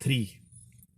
3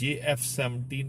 JF-17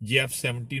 JF-17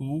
2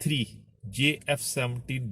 3 JF-17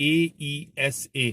AESA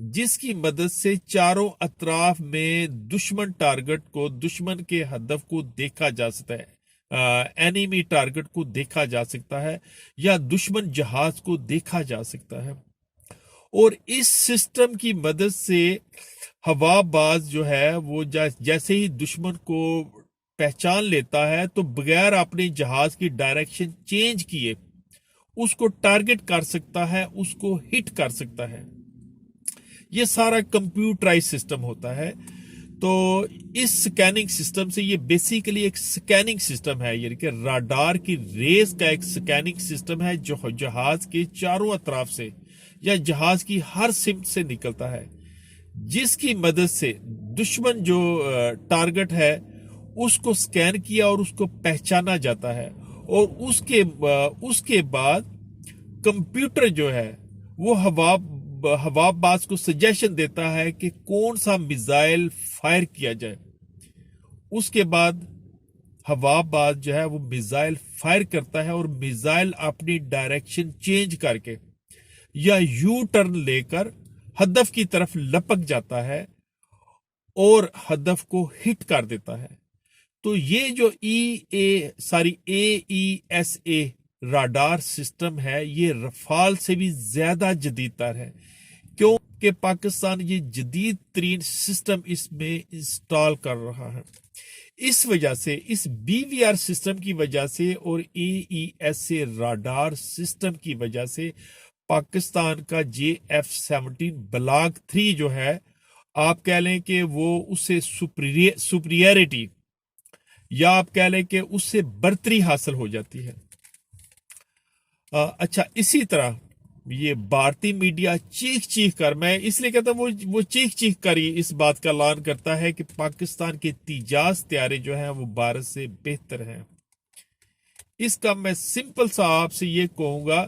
جس کی مدد سے چاروں اطراف میں دشمن ٹارگٹ کو، دشمن کے ہدف کو دیکھا جا سکتا ہے، اینیمی ٹارگٹ کو دیکھا جا سکتا ہے، یا دشمن جہاز کو دیکھا جا سکتا ہے۔ اور اس سسٹم کی مدد سے ہوا باز جو ہے وہ جیسے ہی دشمن کو پہچان لیتا ہے تو بغیر اپنے جہاز کی ڈائریکشن چینج کیے اس کو ٹارگٹ کر سکتا ہے، اس کو ہٹ کر سکتا ہے۔ یہ سارا کمپیوٹرائز سسٹم ہوتا ہے۔ تو اس سکیننگ سسٹم سے، یہ بیسیکلی ایک سکیننگ سسٹم ہے، یعنی کہ راڈار کی ریز کا ایک سکیننگ سسٹم ہے جو جہاز کے چاروں اطراف سے یا جہاز کی ہر سمت سے نکلتا ہے، جس کی مدد سے دشمن جو ٹارگٹ ہے اس کو سکین کیا اور اس کو پہچانا جاتا ہے، اور اس کے بعد کمپیوٹر جو ہے وہ ہوا باز کو سجیشن دیتا ہے کہ کون سا میزائل فائر کیا جائے۔ اس کے بعد ہوا باز جو ہے وہ میزائل فائر کرتا ہے، اور میزائل اپنی ڈائریکشن چینج کر کے یا یو ٹرن لے کر ہدف کی طرف لپک جاتا ہے اور ہدف کو ہٹ کر دیتا ہے۔ تو یہ جو AESA راڈار سسٹم ہے، یہ رفال سے بھی زیادہ جدید تر ہے، کیونکہ پاکستان یہ جدید ترین سسٹم اس میں انسٹال کر رہا ہے۔ اس وجہ سے، اس BVR سسٹم کی وجہ سے اور AESA راڈار سسٹم کی وجہ سے پاکستان کا JF-17 بلاک 3 جو ہے، آپ کہہ لیں کہ وہ اس سے سپریئرٹی، یا آپ کہہ لیں کہ اس سے برتری حاصل ہو جاتی ہے۔ اچھا، اسی طرح یہ بھارتی میڈیا چیخ کر، میں اس لیے کہتا ہوں وہ چیخ کر ہی اس بات کا اعلان کرتا ہے کہ پاکستان کے تیجاز طیارے جو ہیں وہ بھارت سے بہتر ہیں۔ اس کا میں سمپل سا آپ سے یہ کہوں گا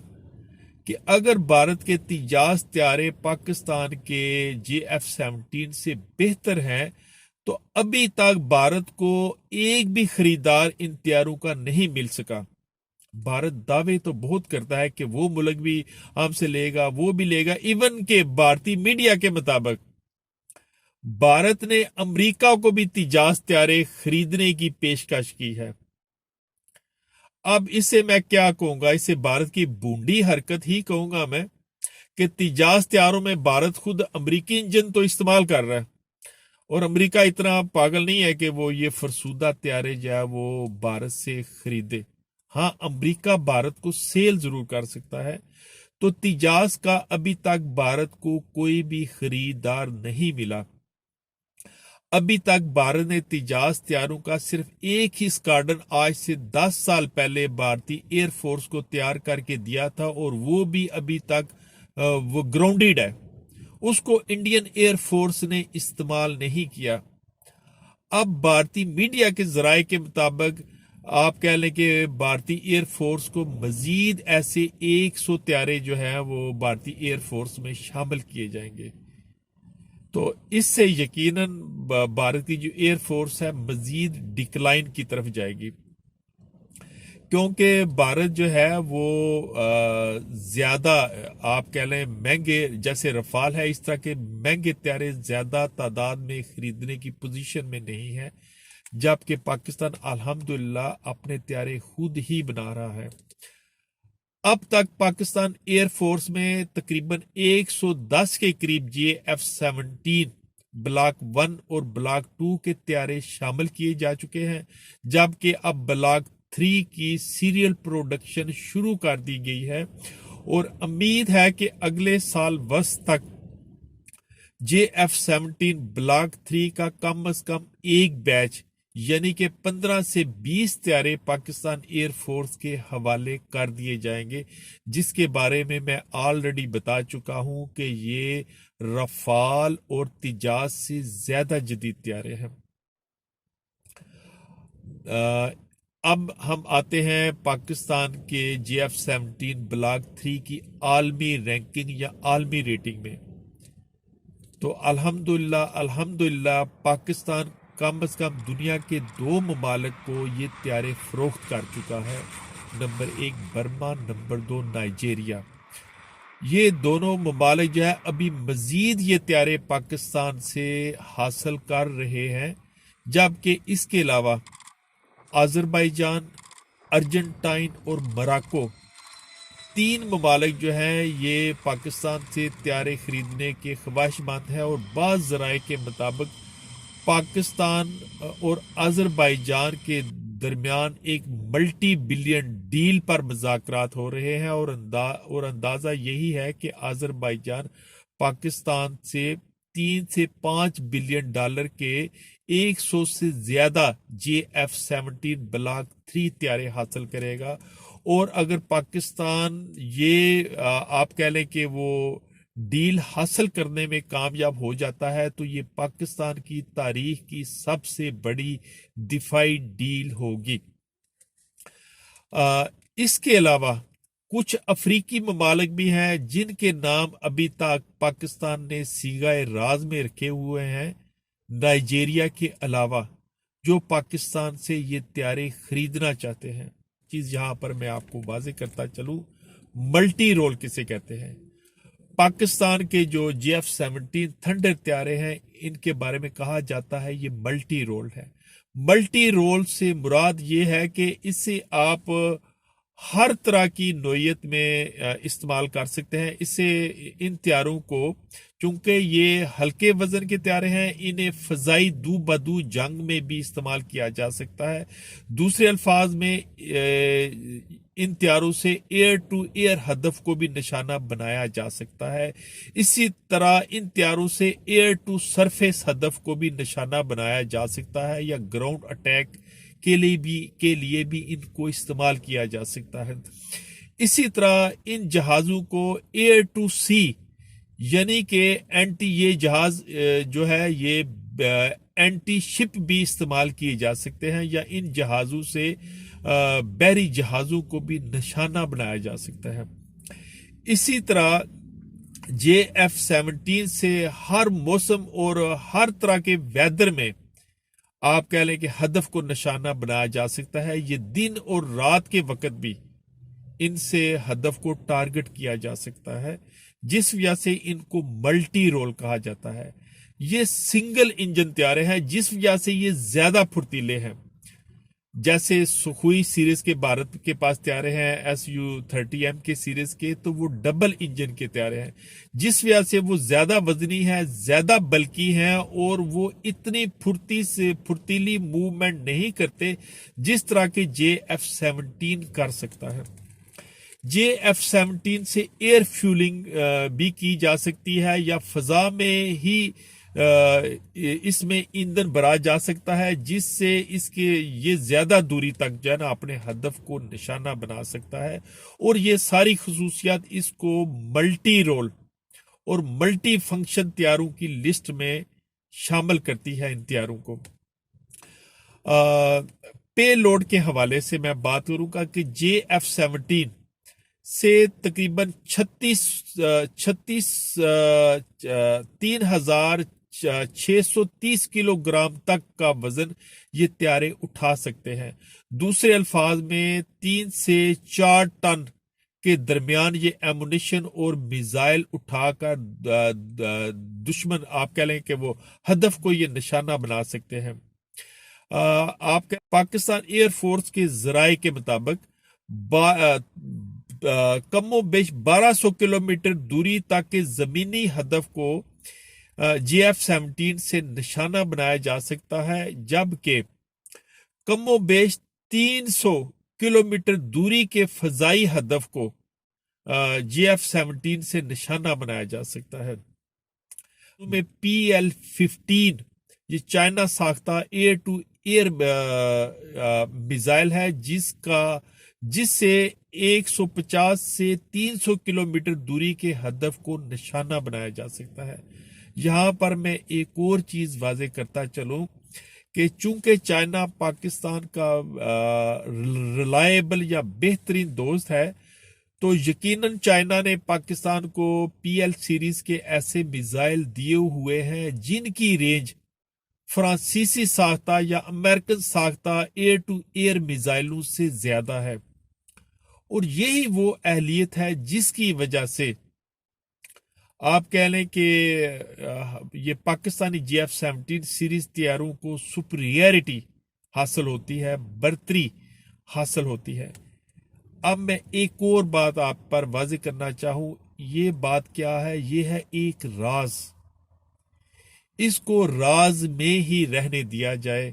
کہ اگر بھارت کے تیجاز طیارے پاکستان کے JF-17 سے بہتر ہیں تو ابھی تک بھارت کو ایک بھی خریدار ان طیاروں کا نہیں مل سکا۔ بھارت دعوے تو بہت کرتا ہے کہ وہ ملک بھی ہم سے لے گا، وہ بھی لے گا، ایون کہ بھارتی میڈیا کے مطابق بھارت نے امریکہ کو بھی تیجاز طیارے خریدنے کی پیشکش کی ہے۔ اب اسے میں کیا کہوں گا؟ اسے بھارت کی بونڈی حرکت ہی کہوں گا میں، کہ تیجاز طیاروں میں بھارت خود امریکی انجن تو استعمال کر رہا ہے، اور امریکہ اتنا پاگل نہیں ہے کہ وہ یہ فرسودہ طیارے جو ہے وہ بھارت سے خریدے۔ ہاں، امریکہ بھارت کو سیل ضرور کر سکتا ہے۔ تو تیجاز کا ابھی تک بھارت کو کوئی بھی خریدار نہیں ملا۔ ابھی تک بھارت نے تیجاز طیاروں کا صرف ایک ہی اسکواڈرن آج سے 10 سال پہلے بھارتی ایئر فورس کو تیار کر کے دیا تھا، اور وہ بھی ابھی تک وہ گراؤنڈیڈ ہے، اس کو انڈین ایئر فورس نے استعمال نہیں کیا۔ اب بھارتی میڈیا کے ذرائع کے مطابق آپ کہہ لیں کہ بھارتی ایئر فورس کو مزید ایسے 100 طیارے جو ہیں وہ بھارتی ایئر فورس میں شامل کیے جائیں گے۔ تو اس سے یقیناً بھارت کی جو ایئر فورس ہے مزید ڈکلائن کی طرف جائے گی، کیونکہ بھارت جو ہے وہ زیادہ آپ کہہ لیں مہنگے، جیسے رفال ہے اس طرح کے مہنگے طیارے زیادہ تعداد میں خریدنے کی پوزیشن میں نہیں ہے، جبکہ پاکستان الحمدللہ اپنے طیارے خود ہی بنا رہا ہے۔ اب تک پاکستان ایئر فورس میں تقریباً 110 کے قریب JF-17 بلاک 1 اور بلاک 2 کے طیارے شامل کیے جا چکے ہیں، جبکہ اب بلاک 3 کی سیریل پروڈکشن شروع کر دی گئی ہے، اور امید ہے کہ اگلے سال وسط تک JF-17 بلاک 3 کا کم از کم ایک بیچ، یعنی کہ 15 سے 20 طیارے پاکستان ایئر فورس کے حوالے کر دیے جائیں گے، جس کے بارے میں آلریڈی بتا چکا ہوں کہ یہ رفال اور تیجاز سے زیادہ جدید طیارے ہیں۔ اب ہم آتے ہیں پاکستان کے JF-17 بلاک 3 کی عالمی رینکنگ یا عالمی ریٹنگ میں۔ تو الحمدللہ پاکستان کم از کم دنیا کے 2 ممالک کو یہ طیارے فروخت کر چکا ہے، نمبر 1 برما، نمبر 2 نائجیریا۔ یہ دونوں ممالک جو ہے ابھی مزید یہ طیارے پاکستان سے حاصل کر رہے ہیں، جبکہ اس کے علاوہ آذربائیجان، ارجنٹائن اور موراکو، تین ممالک جو ہیں یہ پاکستان سے طیارے خریدنے کے خواہش مند ہیں، اور بعض ذرائع کے مطابق پاکستان اور آذربائیجان کے درمیان ایک ملٹی بلین ڈیل پر مذاکرات ہو رہے ہیں، اور اندازہ یہی ہے کہ آذربائیجان پاکستان سے 3 سے 5 بلین ڈالر کے 100 سے زیادہ JF-17 بلاک 3 طیارے حاصل کرے گا، اور اگر پاکستان یہ آپ کہہ لیں کہ وہ ڈیل حاصل کرنے میں کامیاب ہو جاتا ہے تو یہ پاکستان کی تاریخ کی سب سے بڑی دفاعی ڈیل ہوگی۔ اس کے علاوہ کچھ افریقی ممالک بھی ہیں جن کے نام ابھی تک پاکستان نے صیغہ راز میں رکھے ہوئے ہیں، نائجیریا کے علاوہ، جو پاکستان سے یہ طیارے خریدنا چاہتے ہیں۔ چیز یہاں پر میں آپ کو واضح کرتا چلوں، ملٹی رول کسے کہتے ہیں۔ پاکستان کے جو JF-17 تھنڈر طیارے ہیں ان کے بارے میں کہا جاتا ہے یہ ملٹی رول ہے۔ ملٹی رول سے مراد یہ ہے کہ اسے آپ ہر طرح کی نوعیت میں استعمال کر سکتے ہیں۔ اسے ان طیاروں کو، چونکہ یہ ہلکے وزن کے طیارے ہیں، انہیں فضائی دو بدو جنگ میں بھی استعمال کیا جا سکتا ہے۔ دوسرے الفاظ میں ان طیاروں سے ایئر ٹو ایئر ہدف کو بھی نشانہ بنایا جا سکتا ہے۔ اسی طرح ان طیاروں سے ایئر ٹو سرفیس ہدف کو بھی نشانہ بنایا جا سکتا ہے، یا گراؤنڈ اٹیک کے لیے بھی ان کو استعمال کیا جا سکتا ہے۔ اسی طرح ان جہازوں کو ایئر ٹو سی، یعنی کہ یہ جہاز جو ہے یہ اینٹی شپ بھی استعمال کیے جا سکتے ہیں، یا ان جہازوں سے بحری جہازوں کو بھی نشانہ بنایا جا سکتا ہے۔ اسی طرح JF-17 سے ہر موسم اور ہر طرح کے ویدر میں آپ کہہ لیں کہ ہدف کو نشانہ بنایا جا سکتا ہے۔ یہ دن اور رات کے وقت بھی ان سے ہدف کو ٹارگٹ کیا جا سکتا ہے، جس وجہ سے ان کو ملٹی رول کہا جاتا ہے۔ یہ سنگل انجن طیارے ہیں، جس وجہ سے یہ زیادہ پھرتیلے ہیں۔ جیسے سخوئی سیریز کے بھارت کے پاس طیارے ہیں SU-30M کے سیریز کے، تو وہ ڈبل انجن کے طیارے ہیں، جس وجہ سے وہ زیادہ وزنی ہیں، زیادہ بلکی ہیں، اور وہ اتنی پھرتیلی موومنٹ نہیں کرتے جس طرح کے JF-17 کر سکتا ہے۔ JF-17 سے ایئر فیولنگ بھی کی جا سکتی ہے، یا فضا میں ہی اس میں ایندھن بھرا جا سکتا ہے، جس سے اس کے یہ زیادہ دوری تک جو ہے نا اپنے ہدف کو نشانہ بنا سکتا ہے، اور یہ ساری خصوصیات اس کو ملٹی رول اور ملٹی فنکشن طیاروں کی لسٹ میں شامل کرتی ہے۔ ان طیاروں کو پے لوڈ کے حوالے سے میں بات کروں گا کہ JF-17 سے تقریباً 3630 کلو گرام تک کا وزن یہ طیارے اٹھا سکتے ہیں۔ دوسرے الفاظ میں 3 سے 4 ٹن کے درمیان یہ ایمونیشن اور میزائل اٹھا کر دشمن آپ کہہ لیں کہ وہ ہدف کو یہ نشانہ بنا سکتے ہیں۔ آپ پاکستان ایئر فورس کے ذرائع کے مطابق کم و بیش 1200 کلومیٹر دوری تک کے زمینی ہدف کو JF-17 سے نشانہ بنایا جا سکتا ہے، جبکہ کم و بیش 300 کلومیٹر دوری کے فضائی ہدف کو JF-17 سے نشانہ بنایا جا سکتا ہے۔ میں PL-15 یہ چائنا ساختہ ایئر ٹو ایئر میزائل ہے، جس سے 150 سے 300 کلومیٹر دوری کے ہدف کو نشانہ بنایا جا سکتا ہے۔ یہاں پر میں ایک اور چیز واضح کرتا چلوں کہ چونکہ چائنا پاکستان کا ریلائبل یا بہترین دوست ہے، تو یقیناً چائنا نے پاکستان کو PL سیریز کے ایسے میزائل دیے ہوئے ہیں جن کی رینج فرانسیسی ساختہ یا امریکن ساختہ ایئر ٹو ایئر میزائلوں سے زیادہ ہے، اور یہی وہ اہلیت ہے جس کی وجہ سے آپ کہہ لیں کہ یہ پاکستانی JF-17 سیریز طیاروں کو سپریئرٹی حاصل ہوتی ہے، برتری حاصل ہوتی ہے۔ اب میں ایک اور بات آپ پر واضح کرنا چاہوں، یہ بات کیا ہے؟ یہ ہے ایک راز، اس کو راز میں ہی رہنے دیا جائے۔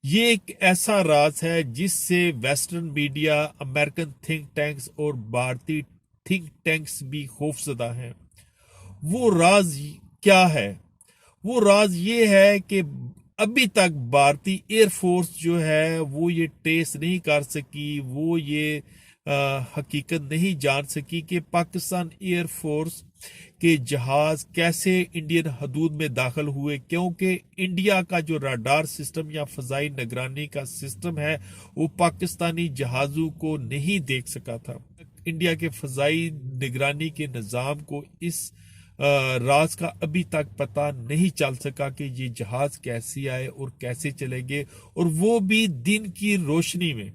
یہ ایک ایسا راز ہے جس سے western media, American think tanks اور بھارتی تھنک ٹینکس بھی خوفزدہ ہیں۔ وہ راز کیا ہے؟ وہ راز یہ ہے کہ ابھی تک بھارتی ایئر فورس جو ہے وہ یہ ٹریس نہیں کر سکی، وہ یہ حقیقت نہیں جان سکی کہ پاکستان ایئر فورس کے جہاز کیسے انڈین حدود میں داخل ہوئے، کیونکہ انڈیا کا جو راڈار سسٹم یا فضائی نگرانی کا سسٹم ہے وہ پاکستانی جہازوں کو نہیں دیکھ سکا تھا۔ انڈیا کے فضائی نگرانی کے نظام کو اس راز کا ابھی تک پتہ نہیں چل سکا کہ یہ جہاز کیسے آئے اور کیسے چلے گئے، اور وہ بھی دن کی روشنی میں۔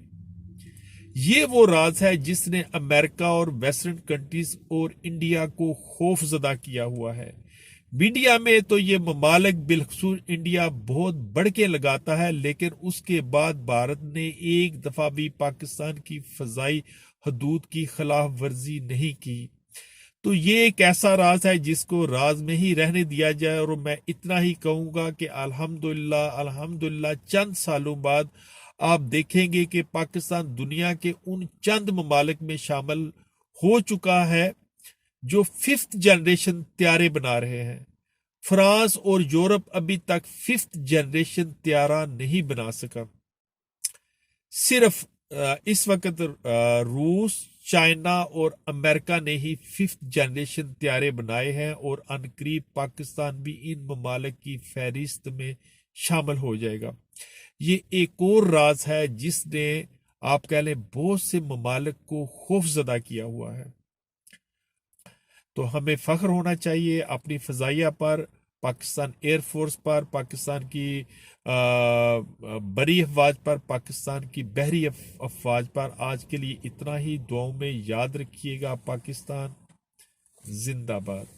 یہ وہ راز ہے جس نے امریکہ اور ویسٹرن کنٹریز اور انڈیا کو خوف زدہ کیا ہوا ہے۔ میڈیا میں تو یہ ممالک بالخصوص انڈیا بہت بڑھ کے لگاتا ہے، لیکن اس کے بعد بھارت نے ایک دفعہ بھی پاکستان کی فضائی حدود کی خلاف ورزی نہیں کی۔ تو یہ ایک ایسا راز ہے جس کو راز میں ہی رہنے دیا جائے، اور میں اتنا ہی کہوں گا کہ الحمدللہ چند سالوں بعد آپ دیکھیں گے کہ پاکستان دنیا کے ان چند ممالک میں شامل ہو چکا ہے جو 5th جنریشن طیارے بنا رہے ہیں۔ فرانس اور یورپ ابھی تک 5th جنریشن طیارہ نہیں بنا سکا۔ صرف اس وقت روس، چائنا اور امریکہ نے ہی 5th جنریشن طیارے بنائے ہیں، اور عنقریب پاکستان بھی ان ممالک کی فہرست میں شامل ہو جائے گا۔ یہ ایک اور راز ہے جس نے آپ کہہ لیں بہت سے ممالک کو خوف زدہ کیا ہوا ہے۔ تو ہمیں فخر ہونا چاہیے اپنی فضائیہ پر، پاکستان ایئر فورس پر، پاکستان کی بری افواج پر، پاکستان کی بحری افواج پر۔ آج کے لیے اتنا ہی، دعاؤں میں یاد رکھیے گا۔ پاکستان زندہ باد۔